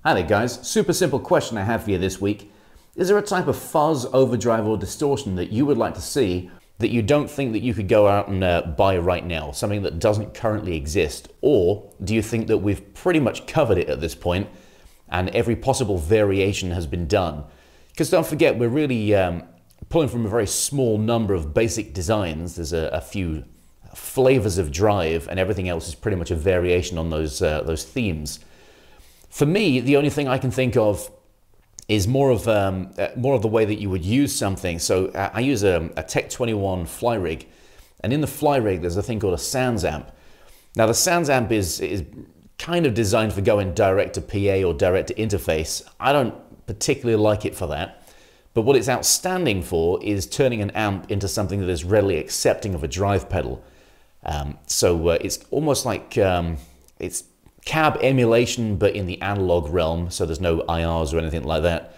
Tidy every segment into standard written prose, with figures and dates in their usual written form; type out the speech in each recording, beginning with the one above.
Hi there guys, super simple question I have for you this week. Is there a type of fuzz, overdrive or distortion that you would like to see that you don't think that you could go out and buy right now? Something that doesn't currently exist? Or do you think that we've pretty much covered it at this point and every possible variation has been done? Because don't forget, we're really pulling from a very small number of basic designs. There's a few flavors of drive and everything else is pretty much a variation on those themes. For me, the only thing I can think of is more of the way that you would use something. So I use a Tech 21 fly rig, and in the fly rig there's a thing called a Sounds amp. Now the Sounds amp is kind of designed for going direct to PA or direct to interface. I don't particularly like it for that, but what it's outstanding for is turning an amp into something that is readily accepting of a drive pedal. So it's almost like it's cab emulation, but in the analog realm, so there's no IRs or anything like that.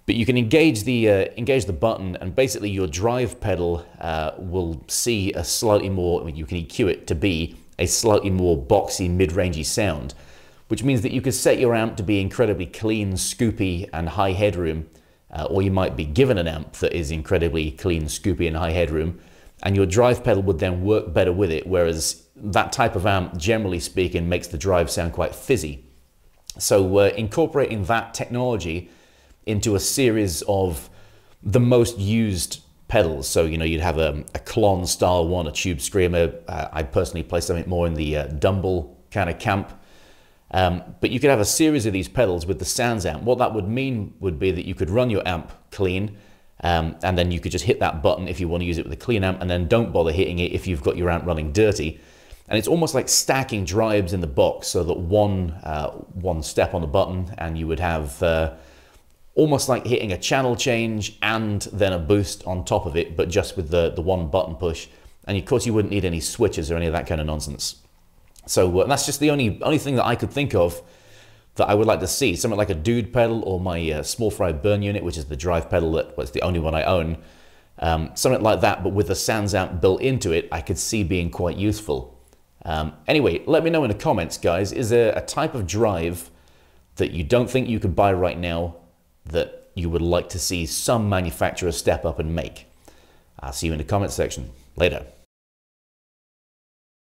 But you can engage the button, and basically your drive pedal will see a slightly more, you can EQ it to be a slightly more boxy, mid-rangey sound, which means that you could set your amp to be incredibly clean, scoopy, and high headroom, or you might be given an amp that is incredibly clean, scoopy, and high headroom, and your drive pedal would then work better with it, whereas that type of amp, generally speaking, makes the drive sound quite fizzy. So incorporating that technology into a series of the most used pedals. So, you know, you'd have a Klon style one, a Tube Screamer. I personally play something more in the Dumble kind of camp. But you could have a series of these pedals with the Sounds amp. What that would mean would be that you could run your amp clean, and then you could just hit that button if you want to use it with a clean amp, and then don't bother hitting it if you've got your amp running dirty. And it's almost like stacking drives in the box, so that one step on the button and you would have almost like hitting a channel change and then a boost on top of it, but just with the one button push. And of course you wouldn't need any switches or any of that kind of nonsense. So that's just the only thing that I could think of that I would like to see. Something like a Dude pedal, or my Small Fry Burn unit, which is the drive pedal that was the only one I own. Something like that, but with the Sounds amp built into it, I could see being quite useful. Anyway, let me know in the comments, guys. Is there a type of drive that you don't think you could buy right now that you would like to see some manufacturer step up and make? I'll see you in the comments section. Later.